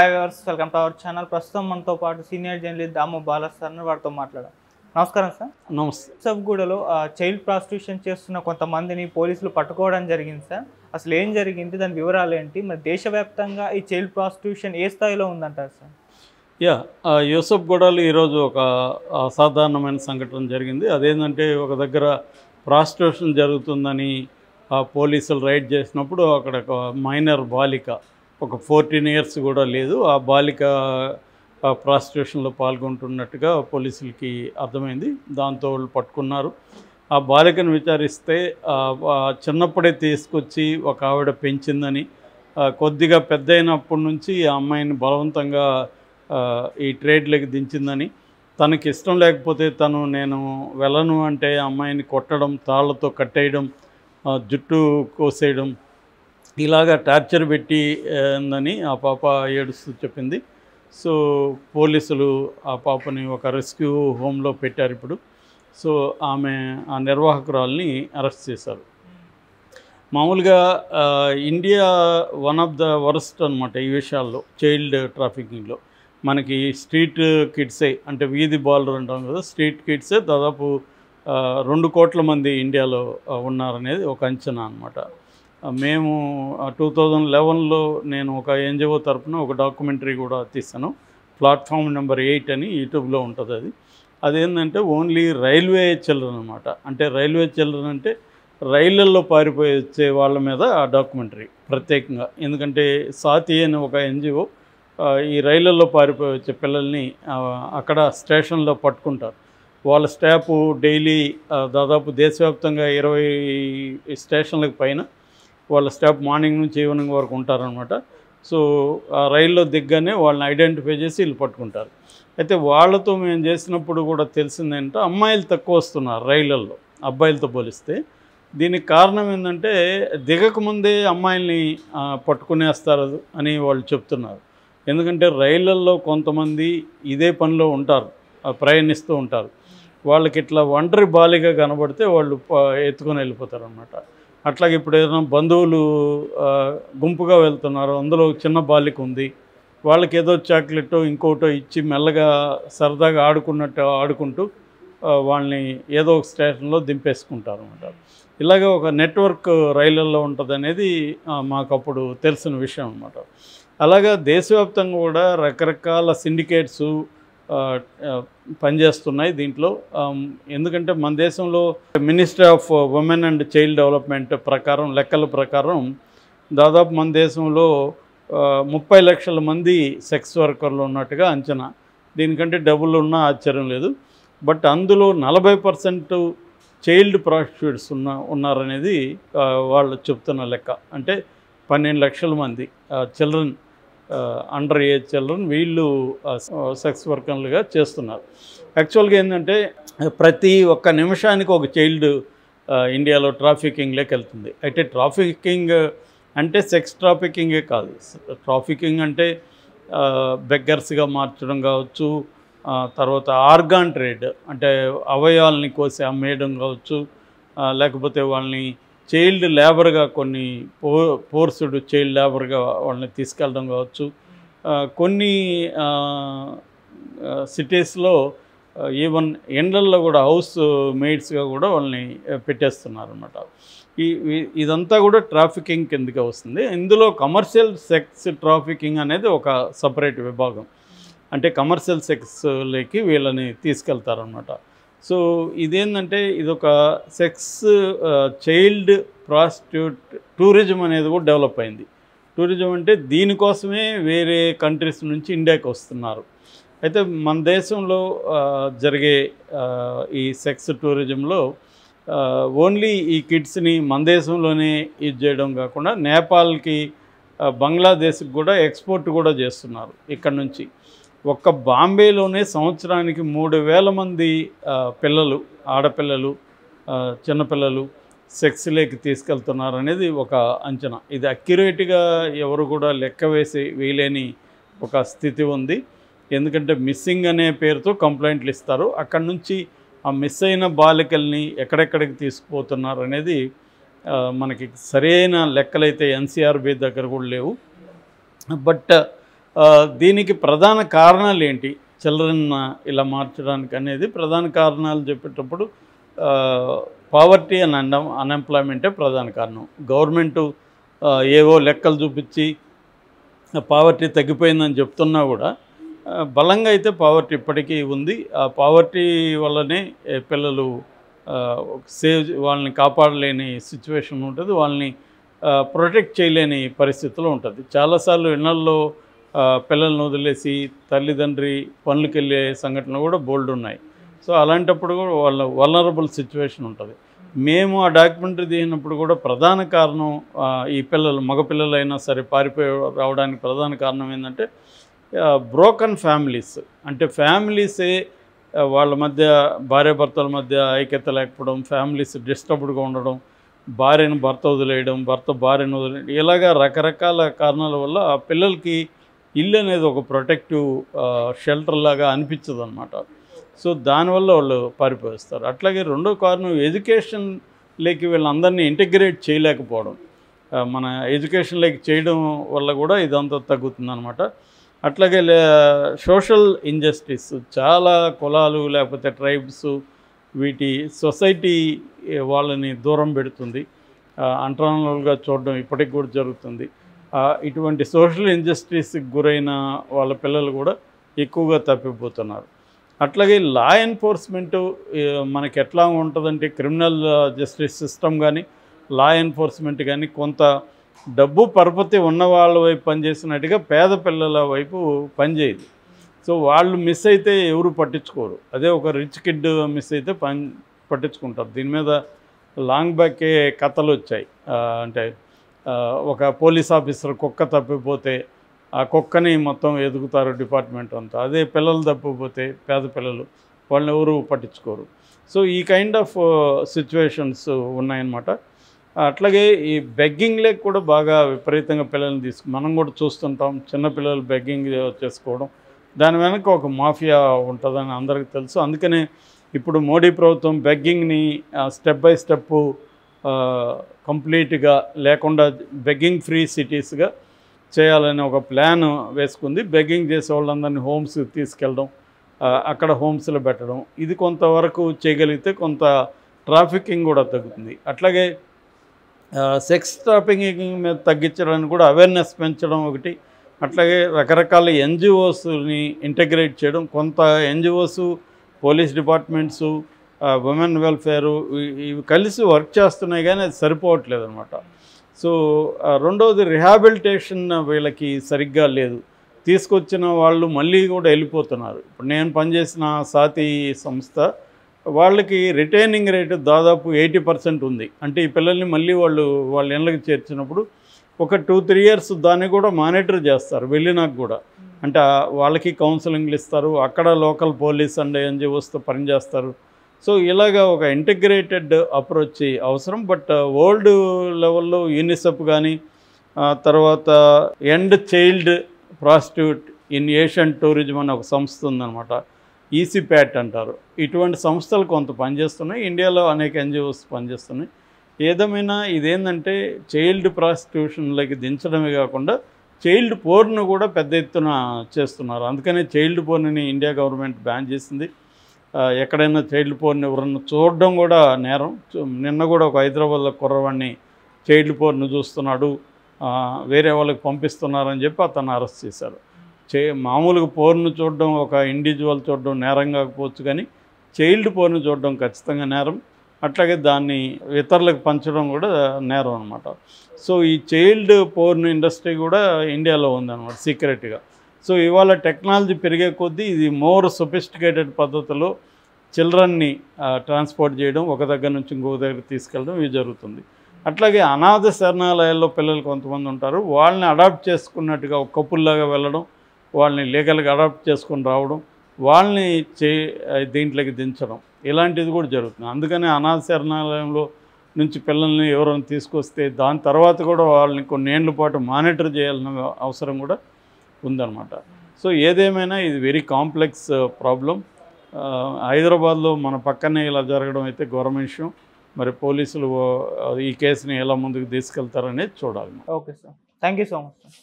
Hi viewers, welcome to our channel. ప్రస్తుతం మనతో పాటు సీనియర్ జర్నలిస్ట్ దాము బాలా సార్ వారితో మాట్లాడాం. నమస్కారం సార్. నమస్తే. సబ్గూడలో చైల్డ్ ప్రాస్టిట్యూషన్ చేస్తున్న కొంతమందిని పోలీసులు పట్టుకోవడం జరిగింది సార్. అసలు ఏం జరిగింది, దాని వివరాలు ఏంటి, మరి దేశవ్యాప్తంగా ఈ చైల్డ్ ప్రాస్టిట్యూషన్ ఏ స్థాయిలో ఉందంటారు సార్? యూసఫ్గూడలో ఈరోజు ఒక అసాధారణమైన సంఘటన జరిగింది. అదేంటంటే ఒక దగ్గర ప్రాస్టిట్యూషన్ జరుగుతుందని పోలీసులు రైడ్ చేసినప్పుడు అక్కడ ఒక మైనర్ బాలిక, ఒక 14 ఇయర్స్ కూడా లేదు, ఆ బాలిక ప్రాస్టిట్యూషన్లో పాల్గొంటున్నట్టుగా పోలీసులకి అర్థమైంది. దాంతో వాళ్ళు పట్టుకున్నారు. ఆ బాలికను విచారిస్తే చిన్నప్పుడే తీసుకొచ్చి ఒక ఆవిడ పెంచిందని, కొద్దిగా పెద్ద అయినప్పటి నుంచి ఆ అమ్మాయిని బలవంతంగా ఈ ట్రేడ్లోకి దించిందని, తనకి ఇష్టం లేకపోతే నేను వెళ్ళను అంటే అమ్మాయిని కొట్టడం, తాళ్లతో కట్టేయడం, జుట్టు కోసేయడం, ఇలాగా టార్చర్ పెట్టి ఉందని ఆ పాప ఏడుస్తూ చెప్పింది. సో పోలీసులు ఆ పాపని ఒక రెస్క్యూ హోమ్లో పెట్టారు ఇప్పుడు. సో ఆమె ఆ నిర్వాహకురాల్ని అరెస్ట్ చేశారు. మామూలుగా India one of the worst అనమాట ఈ విషయాల్లో, చైల్డ్ ట్రాఫికింగ్లో. మనకి స్ట్రీట్ కిడ్సే, అంటే వీధి బాలురు అంటాం కదా, స్ట్రీట్ కిడ్సే దాదాపు 2 కోట్ల మంది ఇండియాలో ఉన్నారనేది ఒక అంచనా అనమాట. మేము 2011లో నేను ఒక ఎన్జిఓ తరఫున ఒక డాక్యుమెంటరీ కూడా తీసాను. ప్లాట్ఫామ్ నెంబర్ 8 అని యూట్యూబ్లో ఉంటుంది. అదేంటంటే ఓన్లీ రైల్వే చిల్డ్రన్ అనమాట. అంటే రైల్వే చిల్డ్రన్ అంటే రైళ్ళల్లో పారిపోయి వచ్చే వాళ్ళ మీద ఆ డాక్యుమెంటరీ ప్రత్యేకంగా. ఎందుకంటే సాతి అని ఒక ఎన్జిఓ ఈ రైళ్ళల్లో పారిపోయి వచ్చే పిల్లల్ని అక్కడ స్టేషన్లో పట్టుకుంటారు. వాళ్ళ స్టాఫ్ డైలీ దాదాపు దేశవ్యాప్తంగా 20 స్టేషన్లకు పైన వాళ్ళ స్టాఫ్ మార్నింగ్ నుంచి ఈవినింగ్ వరకు ఉంటారనమాట. సో ఆ రైల్లో దిగ్గానే వాళ్ళని ఐడెంటిఫై చేసి వీళ్ళు పట్టుకుంటారు. అయితే వాళ్ళతో మేము చేసినప్పుడు కూడా తెలిసిందేంటంటే అమ్మాయిలు తక్కువ వస్తున్నారు రైళ్ళల్లో అబ్బాయిలతో పోలిస్తే. దీనికి కారణం ఏంటంటే దిగకముందే అమ్మాయిల్ని పట్టుకునేస్తారు అని వాళ్ళు చెప్తున్నారు. ఎందుకంటే రైళ్ళల్లో కొంతమంది ఇదే పనిలో ఉంటారు, ప్రయాణిస్తూ ఉంటారు. వాళ్ళకి ఇట్లా ఒంటరి బాలిగా కనబడితే వాళ్ళు ఎత్తుకొని వెళ్ళిపోతారు అన్నమాట. అట్లాగే ఇప్పుడు ఏదైనా బంధువులు గుంపుగా వెళ్తున్నారు, అందులో చిన్న బాలిక ఉంది, వాళ్ళకి ఏదో చాక్లెట్టో ఇంకోటో ఇచ్చి మెల్లగా సరదాగా ఆడుకుంటూ వాళ్ళని ఏదో ఒక స్టేషన్లో దింపేసుకుంటారు అన్నమాట. ఇలాగ ఒక నెట్వర్క్ రైళ్ళల్లో ఉంటుంది అనేది మాకు అప్పుడు తెలిసిన విషయం అన్నమాట. అలాగా దేశవ్యాప్తంగా కూడా రకరకాల సిండికేట్సు పనిచేస్తున్నాయి దీంట్లో. ఎందుకంటే మన దేశంలో ministry of women and child development ప్రకారం, లెక్కల ప్రకారం దాదాపు మన దేశంలో 30 లక్షల మంది సెక్స్ వర్కర్లు ఉన్నట్టుగా అంచనా. దీనికంటే డబ్బులు ఉన్నా ఆశ్చర్యం లేదు. బట్ అందులో 40% చైల్డ్ ప్రాస్టిట్యూట్స్ ఉన్నారనేది వాళ్ళు చెప్తున్న లెక్క. అంటే 12 లక్షల మంది చిల్డ్రన్, అండర్ ఏజ్ చిల్డ్రన్, వీళ్ళు సెక్స్ వర్కర్లుగా చేస్తున్నారు. యాక్చువల్గా ఏంటంటే ప్రతి ఒక్క నిమిషానికి ఒక చైల్డ్ ఇండియాలో ట్రాఫికింగ్లోకి వెళ్తుంది. అయితే ట్రాఫికింగ్ అంటే సెక్స్ ట్రాఫికింగే కాదు. ట్రాఫికింగ్ అంటే బెగ్గర్స్గా మార్చడం కావచ్చు, తర్వాత ఆర్గాన్ ట్రేడ్ అంటే అవయవాల్ని కోసి అమ్మేయడం కావచ్చు, లేకపోతే వాళ్ళని చైల్డ్ లేబర్గా, కొన్ని ఫోర్స్డ్ చైల్డ్ లేబర్గా వాళ్ళని తీసుకెళ్ళడం కావచ్చు. కొన్ని సిటీస్లో ఈవెన్ ఎండల్లో కూడా హౌస్ మెయిడ్స్గా కూడా వాళ్ళని పెట్టేస్తున్నారు అన్నమాట. ఇదంతా కూడా ట్రాఫికింగ్ కిందకే వస్తుంది. ఇందులో కమర్షియల్ సెక్స్ ట్రాఫికింగ్ అనేది ఒక సపరేట్ విభాగం. అంటే కమర్షియల్ సెక్స్లోకి వీళ్ళని తీసుకెళ్తారనమాట. సో ఇదేంటంటే ఇదొక సెక్స్ చైల్డ్ ప్రాస్టిట్యూట్ టూరిజం అనేది కూడా డెవలప్ అయింది. టూరిజం అంటే దీనికోసమే వేరే కంట్రీస్ నుంచి ఇండియాకి వస్తున్నారు. అయితే మన దేశంలో జరిగే ఈ సెక్స్ టూరిజంలో ఓన్లీ ఈ కిడ్స్ని మన దేశంలోనే ఇది చేయడం కాకుండా నేపాల్కి, బంగ్లాదేశ్కి కూడా ఎక్స్పోర్ట్ కూడా చేస్తున్నారు ఇక్కడ నుంచి. ఒక్క బాంబేలోనే సంవత్సరానికి 3,000 మంది పిల్లలు, ఆడపిల్లలు, చిన్నపిల్లలు సెక్స్లోకి తీసుకెళ్తున్నారు అనేది ఒక అంచనా. ఇది అక్యురేట్గా ఎవరు కూడా లెక్క వేయలేని ఒక స్థితి ఉంది. ఎందుకంటే మిస్సింగ్ అనే పేరుతో కంప్లైంట్లు ఇస్తారు. అక్కడి నుంచి ఆ మిస్ అయిన బాలికల్ని ఎక్కడెక్కడికి తీసుకుపోతున్నారు అనేది మనకి సరైన లెక్కలైతే ఎన్సీఆర్బీ దగ్గర కూడా లేవు. బట్ దీనికి ప్రధాన కారణాలు ఏంటి, చిల్డ్రన్ ఇలా మార్చడానికి అనేది ప్రధాన కారణాలు చెప్పేటప్పుడు పావర్టీ అండ్ అన్ఎంప్లాయ్మెంటే ప్రధాన కారణం. గవర్నమెంటు ఏవో లెక్కలు చూపించి పావర్టీ తగ్గిపోయిందని చెప్తున్నా కూడా బలంగా అయితే పావర్టీ ఇప్పటికీ ఉంది. ఆ పావర్టీ వల్లనే పిల్లలు వాళ్ళని కాపాడలేని సిచ్యువేషన్ ఉంటుంది, వాళ్ళని ప్రొటెక్ట్ చేయలేని పరిస్థితిలో ఉంటుంది. చాలాసార్లు ఇళ్లల్లో పిల్లల్ని వదిలేసి తల్లిదండ్రి పనులకు వెళ్ళే సంఘటనలు కూడా బోల్డ్ ఉన్నాయి. సో అలాంటప్పుడు కూడా వాళ్ళ వల్నరబుల్ సిచ్యువేషన్ ఉంటుంది. మేము ఆ డాక్యుమెంటరీ తీసినప్పుడు కూడా ప్రధాన కారణం ఈ పిల్లలు మగపిల్లలైనా సరే పారిపోయి రావడానికి ప్రధాన కారణం ఏంటంటే బ్రోకన్ ఫ్యామిలీస్. అంటే ఫ్యామిలీసే వాళ్ళ మధ్య భార్యాభర్తల మధ్య ఐక్యత లేకపోవడం, ఫ్యామిలీస్ డిస్టర్బ్డ్గా ఉండడం, భార్యను భర్త వదిలేయడం, భర్త భార్యను వదిలేయడం, ఇలాగా రకరకాల కారణాల వల్ల ఆ పిల్లలకి ఇల్లు అనేది ఒక ప్రొటెక్టివ్ షెల్టర్ లాగా అనిపించదు అనమాట. సో దానివల్ల వాళ్ళు పారిపోయిస్తారు. అట్లాగే రెండో కారణం ఎడ్యుకేషన్లోకి వీళ్ళందరినీ ఇంటిగ్రేట్ చేయలేకపోవడం. మన ఎడ్యుకేషన్లోకి చేయడం వల్ల కూడా ఇదంతా తగ్గుతుందన్నమాట. అట్లాగే సోషల్ ఇంజస్టిస్, చాలా కులాలు లేకపోతే ట్రైబ్స్ వీటి సొసైటీ వాళ్ళని దూరం పెడుతుంది, అంటరానులుగా చూడడం ఇప్పటికి కూడా జరుగుతుంది. ఇటువంటి సోషల్ ఇంజస్టిస్కి గురైన వాళ్ళ పిల్లలు కూడా ఎక్కువగా తప్పిపోతున్నారు. అట్లాగే లా ఎన్ఫోర్స్మెంటు మనకి ఎట్లా ఉంటుందంటే క్రిమినల్ జస్టిస్ సిస్టమ్ కానీ లా ఎన్ఫోర్స్మెంట్ కానీ కొంత డబ్బు పరపతి ఉన్న వాళ్ళ వైపు పనిచేసినట్టుగా పేద పిల్లల వైపు పనిచేయదు. సో వాళ్ళు మిస్ అయితే ఎవరు పట్టించుకోరు. అదే ఒక రిచ్ కిడ్ మిస్ అయితే పట్టించుకుంటారు. దీని మీద లాంగ్ బ్యాకే కథలు వచ్చాయి. అంటే ఒక పోలీస్ ఆఫీసర్ కుక్క తప్పిపోతే ఆ కుక్కని మొత్తం ఎదుగుతారు డిపార్ట్మెంట్ అంతా. అదే పిల్లలు తప్పిపోతే పేద పిల్లలు వాళ్ళని ఎవరు పట్టించుకోరు. సో ఈ కైండ్ ఆఫ్ సిచ్యువేషన్స్ ఉన్నాయన్నమాట. అట్లాగే ఈ బెగ్గింగ్లోకి కూడా బాగా విపరీతంగా పిల్లల్ని మనం కూడా చూస్తుంటాం. చిన్నపిల్లలు బెగ్గింగ్ చేసుకోవడం, దాని వెనక ఒక మాఫియా ఉంటుందని అందరికీ తెలుసు. అందుకనే ఇప్పుడు మోడీ ప్రభుత్వం బెగ్గింగ్ని స్టెప్ బై స్టెప్ కంప్లీట్గా లేకుండా బెగ్గింగ్ ఫ్రీ సిటీస్గా చేయాలని ఒక ప్లాన్ వేసుకుంది. బెగ్గింగ్ చేసే వాళ్ళందరినీ హోమ్స్కి తీసుకెళ్ళడం, అక్కడ హోమ్స్లో పెట్టడం, ఇది కొంతవరకు చేయగలిగితే కొంత ట్రాఫికింగ్ కూడా తగ్గుతుంది. అట్లాగే సెక్స్ ట్రాఫికింగ్ మీద తగ్గించడానికి కూడా అవేర్నెస్ పెంచడం ఒకటి. అట్లాగే రకరకాల ఎన్జిఓస్ని ఇంటగ్రేట్ చేయడం. కొంత ఎన్జిఓస్, పోలీస్ డిపార్ట్మెంట్సు, ఉమెన్ వెల్ఫేరు ఇవి కలిసి వర్క్ చేస్తున్నాయి, కానీ అది సరిపోవట్లేదు అనమాట. సో రెండవది రిహాబిలిటేషన్ వీళ్ళకి సరిగ్గా లేదు. తీసుకొచ్చిన వాళ్ళు మళ్ళీ కూడా వెళ్ళిపోతున్నారు. ఇప్పుడు నేను పనిచేసిన సాతి సంస్థ వాళ్ళకి రిటైనింగ్ రేటు దాదాపు 80% ఉంది. అంటే ఈ పిల్లల్ని మళ్ళీ వాళ్ళ ఇళ్ళకి చేర్చినప్పుడు ఒక 2-3 ఇయర్స్ దాన్ని కూడా మానిటర్ చేస్తారు వెళ్ళినాక కూడా. అంటే వాళ్ళకి కౌన్సిలింగ్లు ఇస్తారు, అక్కడ లోకల్ పోలీస్ అండ్ ఎన్జిఓస్తో పనిచేస్తారు. సో ఇలాగా ఒక ఇంటిగ్రేటెడ్ అప్రోచ్ అవసరం. బట్ వరల్డ్ లెవెల్లో యూనిసెఫ్ కానీ తర్వాత end child prostitute in Asian tourism అనే ఒక సంస్థ ఉందన్నమాట, ఈసీప్యాట్ అంటారు. ఇటువంటి సంస్థలు కొంత పనిచేస్తున్నాయి, ఇండియాలో అనేక ఎన్జిఓస్ పనిచేస్తున్నాయి. ఏదేమైనా ఇదేంటంటే చైల్డ్ ప్రాస్టిట్యూషన్లోకి దించడమే కాకుండా చైల్డ్ పోర్ను కూడా పెద్ద ఎత్తున చేస్తున్నారు. అందుకనే చైల్డ్ పోర్ని ఇండియా గవర్నమెంట్ బ్యాన్ చేసింది. ఎక్కడైనా చైల్డ్ పోర్ని ఎవరన్నా చూడడం కూడా నేరం. నిన్న కూడా ఒక హైదరాబాద్లో కుర్రవాడిని చైల్డ్ పోర్ను చూస్తున్నాడు, వేరే వాళ్ళకి పంపిస్తున్నారని చెప్పి అతను అరెస్ట్ చేశారు. మామూలుగా పోర్ను చూడడం ఒక ఇండివిజువల్ చూడడం నేరం కాకపోవచ్చు, కానీ చైల్డ్ పోర్ను చూడడం ఖచ్చితంగా నేరం. అట్లాగే దాన్ని ఇతరులకు పంచడం కూడా నేరం అనమాట. సో ఈ చైల్డ్ పోర్న్ ఇండస్ట్రీ కూడా ఇండియాలో ఉందన్నమాట సీక్రెట్గా. సో ఇవాళ టెక్నాలజీ పెరిగే కొద్దీ ఇది మోర్ సొఫిస్టికేటెడ్ పద్ధతిలో చిల్డ్రన్ని ట్రాన్స్పోర్ట్ చేయడం, ఒక దగ్గర నుంచి ఇంకొక దగ్గరికి తీసుకెళ్ళడం ఇవి జరుగుతుంది. అట్లాగే అనాథ శరణాలయాల్లో పిల్లలు కొంతమంది ఉంటారు, వాళ్ళని అడాప్ట్ చేసుకున్నట్టుగా ఒక కపుల్లాగా వెళ్ళడం, వాళ్ళని లీగల్గా అడాప్ట్ చేసుకొని రావడం, వాళ్ళని దీంట్లోకి దించడం, ఇలాంటిది కూడా జరుగుతుంది. అందుకనే అనాథ శరణాలయంలో నుంచి పిల్లల్ని ఎవరైనా తీసుకొస్తే దాని తర్వాత కూడా వాళ్ళని కొన్ని ఏళ్ళ పాటు మానిటర్ చేయాల్సిన అవసరం కూడా ఉందన్నమాట. సో ఏదేమైనా ఇది వెరీ కాంప్లెక్స్ ప్రాబ్లం. హైదరాబాద్లో మన పక్కనే ఇలా జరగడం అయితే గవర్నమెంట్ విషయం. మరి పోలీసులు ఈ కేసుని ఎలా ముందుకు తీసుకెళ్తారనేది చూడాలి. Okay sir, thank you so much.